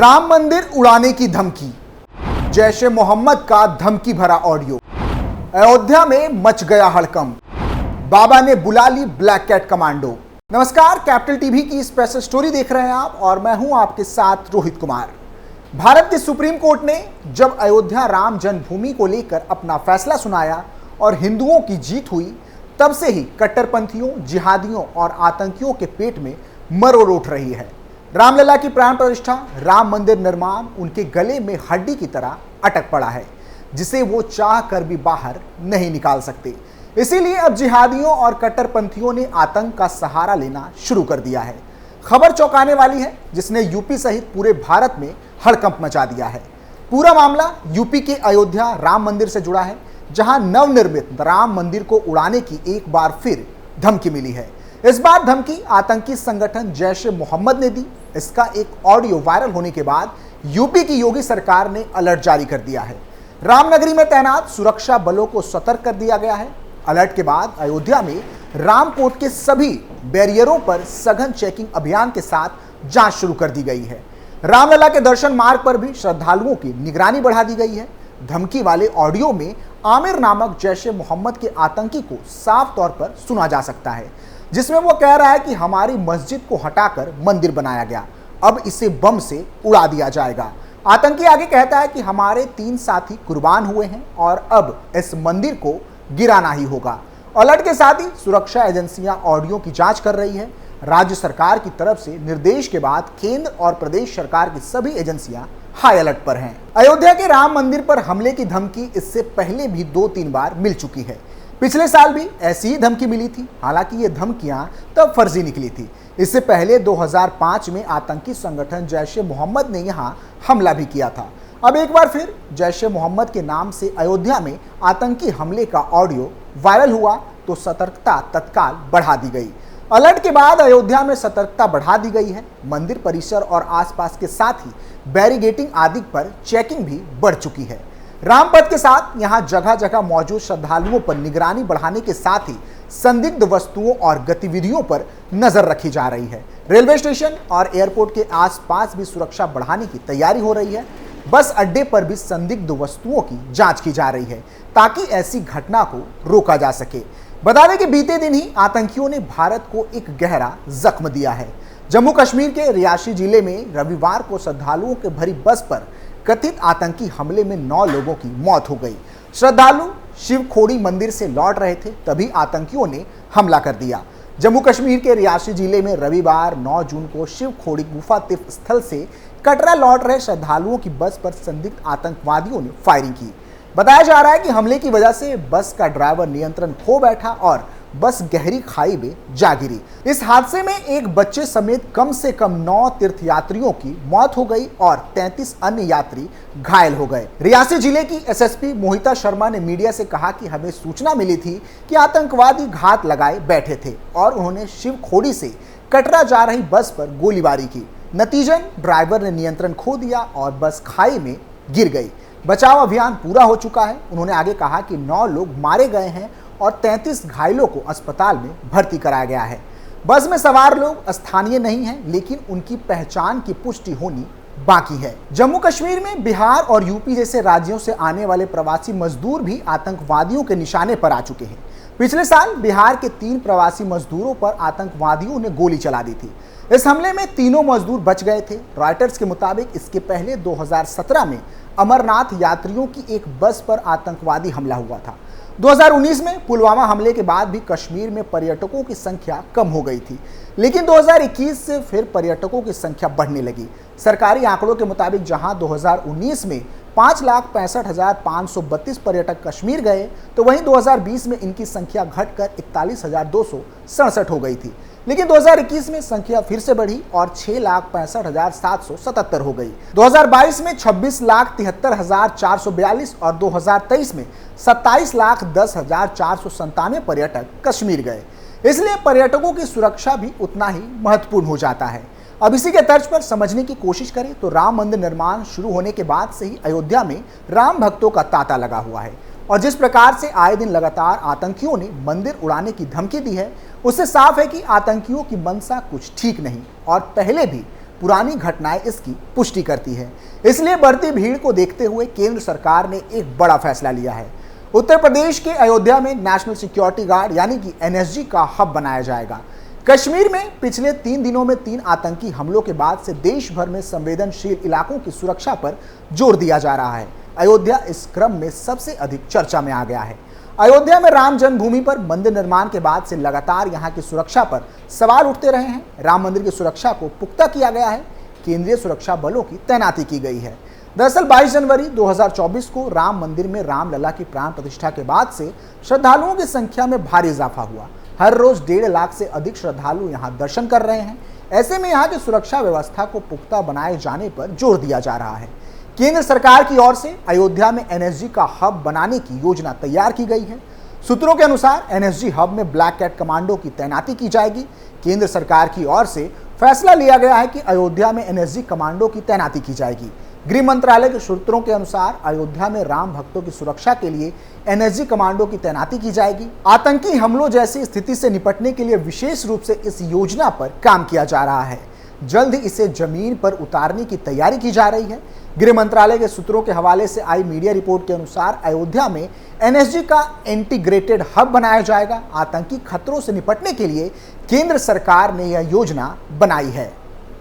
राम मंदिर उड़ाने की धमकी, जैश ए मोहम्मद का धमकी भरा ऑडियो। अयोध्या में मच गया हड़कंप, बाबा ने बुला ली ब्लैक कैट कमांडो। नमस्कार, कैपिटल टीवी की स्पेशल स्टोरी देख रहे हैं आप और मैं हूं आपके साथ रोहित कुमार। भारत के सुप्रीम कोर्ट ने जब अयोध्या राम जन्मभूमि को लेकर अपना फैसला सुनाया और हिंदुओं की जीत हुई, तब से ही कट्टरपंथियों, जिहादियों और आतंकियों के पेट में मरोड़ उठ रही है। रामलला की प्राण प्रतिष्ठा, राम मंदिर निर्माण उनके गले में हड्डी की तरह अटक पड़ा है, जिसे वो चाह कर भी बाहर नहीं निकाल सकते। इसीलिए अब जिहादियों और कट्टरपंथियों ने आतंक का सहारा लेना शुरू कर दिया है। खबर चौंकाने वाली है, जिसने यूपी सहित पूरे भारत में हड़कंप मचा दिया है। पूरा मामला यूपी के अयोध्या राम मंदिर से जुड़ा है, जहां नवनिर्मित राम मंदिर को उड़ाने की एक बार फिर धमकी मिली है। इस बार धमकी आतंकी संगठन जैश ए मोहम्मद ने दी। इसका एक ऑडियो वायरल होने के बाद यूपी की योगी सरकार ने अलर्ट जारी कर दिया है। रामनगरी में तैनात सुरक्षा बलों को सतर्क कर दिया गया है। अलर्ट के बाद अयोध्या में रामकोट के सभी बैरियरों पर सघन चेकिंग अभियान के साथ जांच शुरू कर दी गई है। रामलला के दर्शन मार्ग पर भी श्रद्धालुओं की निगरानी बढ़ा दी गई है। धमकी वाले ऑडियो में आमिर नामक जैश ए मोहम्मद के आतंकी को साफ तौर पर सुना जा सकता है, जिसमें वो कह रहा है कि हमारी मस्जिद को हटाकर मंदिर बनाया गया, अब इसे बम से उड़ा दिया जाएगा। आतंकी आगे कहता है कि हमारे 3 साथी कुर्बान हुए हैं और अब इस मंदिर को गिराना ही होगा। अलर्ट के साथ ही सुरक्षा एजेंसियां ऑडियो की जांच कर रही है। राज्य सरकार की तरफ से निर्देश के बाद केंद्र और प्रदेश सरकार की सभी एजेंसियां हाई अलर्ट पर हैं। अयोध्या के राम मंदिर पर हमले की धमकी इससे पहले भी 2-3 बार मिल चुकी है। पिछले साल भी ऐसी ही धमकी मिली थी, हालांकि ये धमकियां तब फर्जी निकली थी। इससे पहले 2005 में आतंकी संगठन जैश ए मोहम्मद ने यहां हमला भी किया था। अब एक बार फिर जैश ए मोहम्मद के नाम से अयोध्या में आतंकी हमले का ऑडियो वायरल हुआ तो सतर्कता तत्काल बढ़ा दी गई। अलर्ट के बाद अयोध्या में सतर्कता बढ़ा दी गई है। मंदिर परिसर और आसपास के साथ ही बैरिगेटिंग आदि पर चेकिंग भी बढ़ चुकी है। रामपथ के साथ यहां जगह जगह मौजूद श्रद्धालुओं पर निगरानी बढ़ाने के साथ ही संदिग्ध वस्तुओं और गतिविधियों पर नजर रखी जा रही है। रेलवे स्टेशन और एयरपोर्ट के आसपास भी सुरक्षा बढ़ाने की तैयारी हो रही है। बस अड्डे पर भी संदिग्ध वस्तुओं की जांच की जा रही है, ताकि ऐसी घटना को रोका जा सके। बता दें कि बीते दिन ही आतंकियों ने भारत को एक गहरा जख्म दिया है। जम्मू कश्मीर के रियासी जिले में रविवार को श्रद्धालुओं के भरी बस पर कथित आतंकी हमले में 9 लोगों की मौत हो गई। श्रद्धालु शिव खोड़ी मंदिर से लौट रहे थे, तभी आतंकियों ने हमला कर दिया। जम्मू कश्मीर के रियासी जिले में रविवार 9 जून को शिव खोड़ी गुफा तीर्थ स्थल से कटरा लौट रहे श्रद्धालुओं की बस पर संदिग्ध आतंकवादियों ने फायरिंग की। बताया जा रहा है कि हमले की वजह से बस का ड्राइवर नियंत्रण खो बैठा और बस गहरी खाई में जा गिरी। इस हादसे में एक बच्चे समेत कम से कम 9 तीर्थयात्रियों की मौत हो गई और 33 अन्य यात्री घायल हो गए। रियासी जिले की एसएसपी मोहिता शर्मा ने मीडिया से कहा कि हमें सूचना मिली थी कि आतंकवादी घात लगाए बैठे थे और उन्होंने शिव खोड़ी से कटरा जा रही बस पर गोलीबारी की। नतीजन ड्राइवर ने नियंत्रण खो दिया और बस खाई में गिर गई। बचाव अभियान पूरा हो चुका है। उन्होंने आगे कहा कि 9 लोग मारे गए हैं और 33 घायलों को अस्पताल में भर्ती कराया गया है। बस में सवार लोग स्थानीय नहीं हैं, लेकिन उनकी पहचान की पुष्टि होनी बाकी है। जम्मू कश्मीर में बिहार और यूपी जैसे राज्यों से आने वाले प्रवासी मजदूर भी आतंकवादियों के निशाने पर आ चुके हैं। पिछले साल बिहार के 3 प्रवासी मजदूरों पर आतंकवादियों ने गोली चला दी थी। इस हमले में तीनों मजदूर बच गए थे। रॉयटर्स के मुताबिक इसके पहले 2017 में अमरनाथ यात्रियों की एक बस पर आतंकवादी हमला हुआ था। 2019 में पुलवामा हमले के बाद भी कश्मीर में पर्यटकों की संख्या कम हो गई थी, लेकिन 2021 से फिर पर्यटकों की संख्या बढ़ने लगी। सरकारी आंकड़ों के मुताबिक जहां 2019 में 5,65,532 पर्यटक कश्मीर गए, तो वहीं 2020 में इनकी संख्या घटकर 41,267 हो गई थी। लेकिन 2021 में संख्या फिर से बढ़ी और 6,65,777 हो गई। 2022 में 26,73,442 और 2023 में 27,10,497 पर्यटक कश्मीर गए। इसलिए पर्यटकों की सुरक्षा भी उतना ही महत्वपूर्ण हो जाता है। अब इसी के तर्ज पर समझने की कोशिश करें तो राम मंदिर निर्माण शुरू होने के बाद से ही अयोध्या में राम भक्तों का तांता लगा हुआ है और जिस प्रकार से आए दिन लगातार आतंकियों ने मंदिर उड़ाने की धमकी दी है, उससे साफ है कि आतंकियों की मंशा कुछ ठीक नहीं और पहले भी पुरानी घटनाएं इसकी पुष्टि करती है। इसलिए बढ़ती भीड़ को देखते हुए केंद्र सरकार ने एक बड़ा फैसला लिया है। उत्तर प्रदेश के अयोध्या में नेशनल सिक्योरिटी गार्ड यानी कि एनएसजी का हब बनाया जाएगा। कश्मीर में पिछले 3 दिनों में 3 आतंकी हमलों के बाद से देश भर में संवेदनशील इलाकों की सुरक्षा पर जोर दिया जा रहा है। अयोध्या इस क्रम में सबसे अधिक चर्चा में आ गया है। अयोध्या में राम जन्मभूमि पर मंदिर निर्माण के बाद से लगातार यहां की सुरक्षा पर सवाल उठते रहे हैं। राम मंदिर की सुरक्षा को पुख्ता किया गया है। केंद्रीय सुरक्षा बलों की तैनाती की गई है। दरअसल 22 जनवरी 2024 को राम मंदिर में रामलला की प्राण प्रतिष्ठा के बाद से श्रद्धालुओं की संख्या में भारी इजाफा हुआ। हर रोज 1.5 लाख से अधिक श्रद्धालु यहां दर्शन कर रहे हैं। ऐसे में यहां की सुरक्षा व्यवस्था को पुख्ता बनाए जाने पर जोर दिया जा रहा है। केंद्र सरकार की ओर से अयोध्या में एनएसजी का हब बनाने की योजना तैयार की गई है। सूत्रों के अनुसार एनएसजी हब में ब्लैक कैट कमांडो की तैनाती की जाएगी। केंद्र सरकार की ओर से फैसला लिया गया है कि अयोध्या में एनएसजी कमांडो की तैनाती की जाएगी। गृह मंत्रालय के सूत्रों के अनुसार अयोध्या में राम भक्तों की सुरक्षा के लिए एनएसजी कमांडो की तैनाती की जाएगी। आतंकी हमलों जैसी स्थिति से निपटने के लिए विशेष रूप से इस योजना पर काम किया जा रहा है। जल्द ही इसे जमीन पर उतारने की तैयारी की जा रही है। गृह मंत्रालय के सूत्रों के हवाले से आई मीडिया रिपोर्ट के अनुसार अयोध्या में एनएसजी का इंटीग्रेटेड हब बनाया जाएगा। आतंकी खतरों से निपटने के लिए केंद्र सरकार ने यह योजना बनाई है।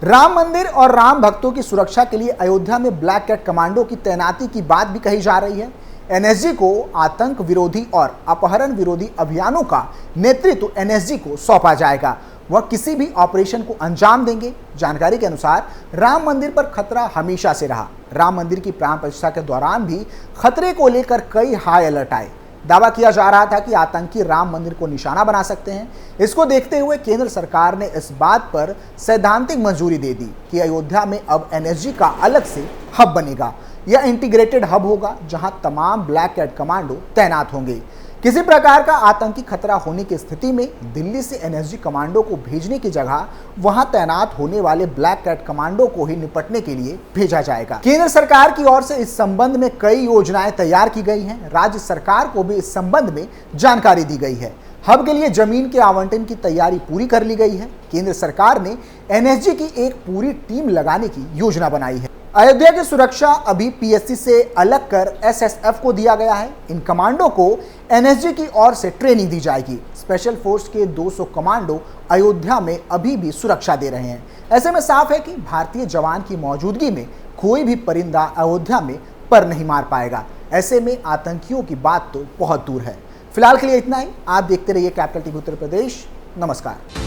राम मंदिर और राम भक्तों की सुरक्षा के लिए अयोध्या में ब्लैक कैट कमांडो की तैनाती की बात भी कही जा रही है। एनएसजी को आतंक विरोधी और अपहरण विरोधी अभियानों का नेतृत्व एनएसजी को सौंपा जाएगा। वह किसी भी ऑपरेशन को अंजाम देंगे। जानकारी के अनुसार राम मंदिर पर खतरा हमेशा से रहा। राम मंदिर की प्राण प्रतिष्ठा के दौरान भी खतरे को लेकर कई हाई अलर्ट आए। दावा किया जा रहा था कि आतंकी राम मंदिर को निशाना बना सकते हैं। इसको देखते हुए केंद्र सरकार ने इस बात पर सैद्धांतिक मंजूरी दे दी कि अयोध्या में अब एनएसजी का अलग से हब बनेगा। यह इंटीग्रेटेड हब होगा जहां तमाम ब्लैक कैट कमांडो तैनात होंगे। किसी प्रकार का आतंकी खतरा होने की स्थिति में दिल्ली से एनएसजी कमांडो को भेजने की जगह वहां तैनात होने वाले ब्लैक कैट कमांडो को ही निपटने के लिए भेजा जाएगा। केंद्र सरकार की ओर से इस संबंध में कई योजनाएं तैयार की गई हैं। राज्य सरकार को भी इस संबंध में जानकारी दी गई है। हब के लिए जमीन के आवंटन की तैयारी पूरी कर ली गई है। केंद्र सरकार ने एनएसजी की एक पूरी टीम लगाने की योजना बनाई है। अयोध्या की सुरक्षा अभी पीएससी से अलग कर एसएसएफ को दिया गया है। इन कमांडो को एनएसजी की ओर से ट्रेनिंग दी जाएगी। स्पेशल फोर्स के 200 कमांडो अयोध्या में अभी भी सुरक्षा दे रहे हैं। ऐसे में साफ है कि भारतीय जवान की मौजूदगी में कोई भी परिंदा अयोध्या में पर नहीं मार पाएगा। ऐसे में आतंकियों की बात तो बहुत दूर है। फिलहाल के लिए इतना ही। आप देखते रहिए कैपिटल टीवी उत्तर प्रदेश। नमस्कार।